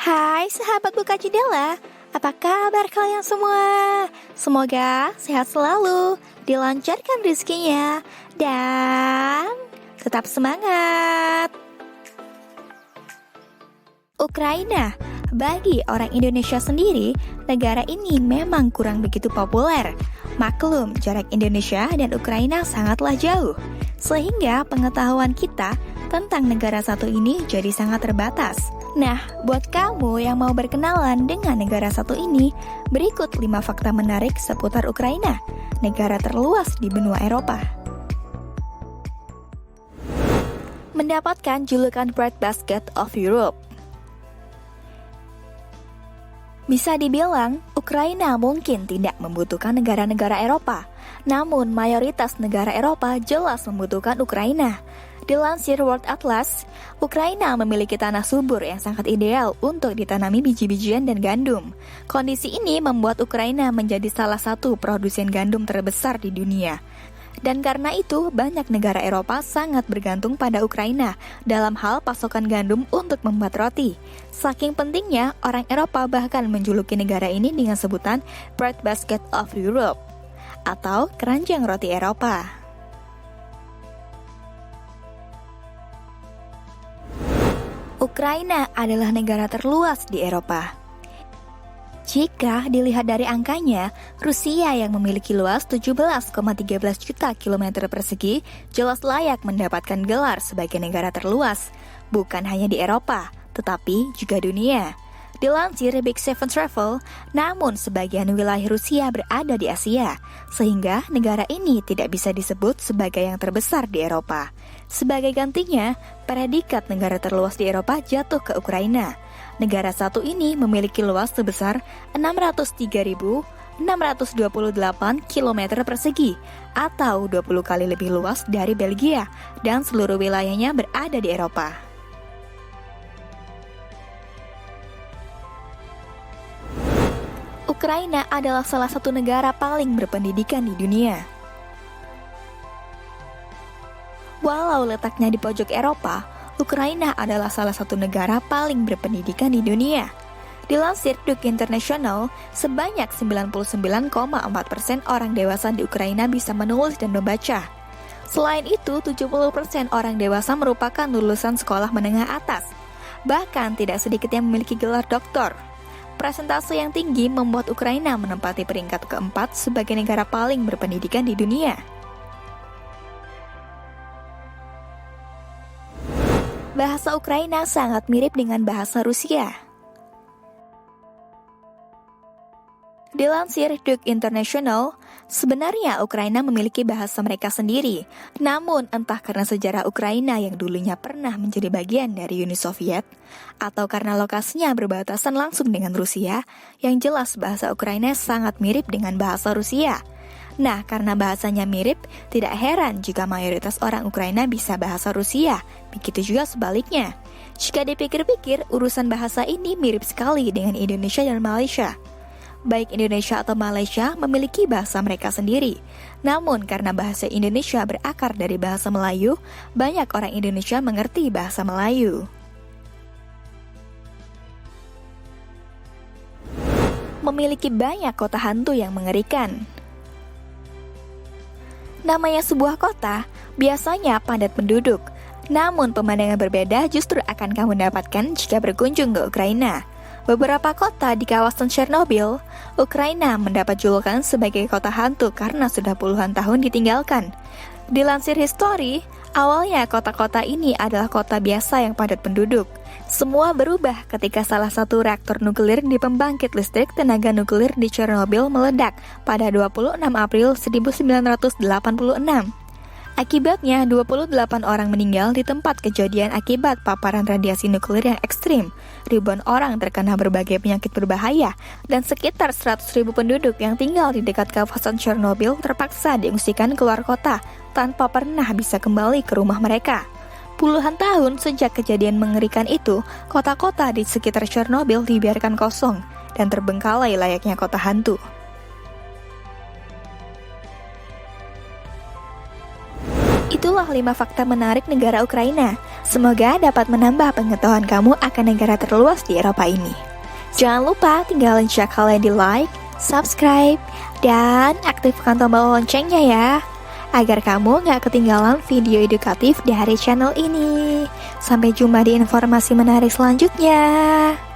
Hai sahabat buka jendela, apa kabar kalian semua? Semoga sehat selalu, dilancarkan rezekinya, dan tetap semangat. Ukraina, bagi orang Indonesia sendiri, negara ini memang kurang begitu populer. Maklum, jarak Indonesia dan Ukraina sangatlah jauh, sehingga pengetahuan kita tentang negara satu ini jadi sangat terbatas. Nah, buat kamu yang mau berkenalan dengan negara satu ini, berikut 5 fakta menarik seputar Ukraina, negara terluas di benua Eropa. Mendapatkan julukan Breadbasket of Europe. Bisa dibilang, Ukraina mungkin tidak membutuhkan negara-negara Eropa, namun mayoritas negara Eropa jelas membutuhkan Ukraina. Dilansir World Atlas, Ukraina memiliki tanah subur yang sangat ideal untuk ditanami biji-bijian dan gandum. Kondisi ini membuat Ukraina menjadi salah satu produsen gandum terbesar di dunia. Dan karena itu, banyak negara Eropa sangat bergantung pada Ukraina dalam hal pasokan gandum untuk membuat roti. Saking pentingnya, orang Eropa bahkan menjuluki negara ini dengan sebutan Breadbasket of Europe atau keranjang roti Eropa. Ukraina adalah negara terluas di Eropa. Jika dilihat dari angkanya, Rusia yang memiliki luas 17,13 juta kilometer persegi jelas layak mendapatkan gelar sebagai negara terluas, bukan hanya di Eropa, tetapi juga dunia. Dilansir Big Seven Travel, namun sebagian wilayah Rusia berada di Asia, sehingga negara ini tidak bisa disebut sebagai yang terbesar di Eropa. Sebagai gantinya, predikat negara terluas di Eropa jatuh ke Ukraina. Negara satu ini memiliki luas sebesar 603.628 km persegi, atau 20 kali lebih luas dari Belgia, dan seluruh wilayahnya berada di Eropa. Ukraina adalah salah satu negara paling berpendidikan di dunia. Walau letaknya di pojok Eropa, Ukraina adalah salah satu negara paling berpendidikan di dunia. Dilansir Duke International, sebanyak 99,4% orang dewasa di Ukraina bisa menulis dan membaca. Selain itu, 70% orang dewasa merupakan lulusan sekolah menengah atas. Bahkan tidak sedikit yang memiliki gelar doktor. Presentase yang tinggi membuat Ukraina menempati peringkat keempat sebagai negara paling berpendidikan di dunia. Bahasa Ukraina sangat mirip dengan bahasa Rusia. Dilansir Duke International, sebenarnya Ukraina memiliki bahasa mereka sendiri. Namun entah karena sejarah Ukraina yang dulunya pernah menjadi bagian dari Uni Soviet, atau karena lokasinya berbatasan langsung dengan Rusia, yang jelas bahasa Ukraina sangat mirip dengan bahasa Rusia. Nah, karena bahasanya mirip, tidak heran jika mayoritas orang Ukraina bisa bahasa Rusia. Begitu juga sebaliknya. Jika dipikir-pikir, urusan bahasa ini mirip sekali dengan Indonesia dan Malaysia. Baik Indonesia atau Malaysia memiliki bahasa mereka sendiri. Namun karena bahasa Indonesia berakar dari bahasa Melayu, banyak orang Indonesia mengerti bahasa Melayu. Memiliki banyak kota hantu yang mengerikan. Namanya sebuah kota, biasanya padat penduduk. Namun pemandangan berbeda justru akan kamu dapatkan jika berkunjung ke Ukraina. Beberapa kota di kawasan Chernobyl, Ukraina mendapat julukan sebagai kota hantu karena sudah puluhan tahun ditinggalkan. Dilansir History, awalnya kota-kota ini adalah kota biasa yang padat penduduk. Semua berubah ketika salah satu reaktor nuklir di pembangkit listrik tenaga nuklir di Chernobyl meledak pada 26 April 1986. Akibatnya, 28 orang meninggal di tempat kejadian akibat paparan radiasi nuklir yang ekstrim. Ribuan orang terkena berbagai penyakit berbahaya, dan sekitar 100.000 penduduk yang tinggal di dekat kawasan Chernobyl terpaksa diungsikan keluar kota tanpa pernah bisa kembali ke rumah mereka. Puluhan tahun sejak kejadian mengerikan itu, kota-kota di sekitar Chernobyl dibiarkan kosong dan terbengkalai layaknya kota hantu. Itulah 5 fakta menarik negara Ukraina. Semoga dapat menambah pengetahuan kamu akan negara terluas di Eropa ini. Jangan lupa tinggalin cek kalian di like, subscribe, dan aktifkan tombol loncengnya ya, agar kamu gak ketinggalan video edukatif dari channel ini. Sampai jumpa di informasi menarik selanjutnya.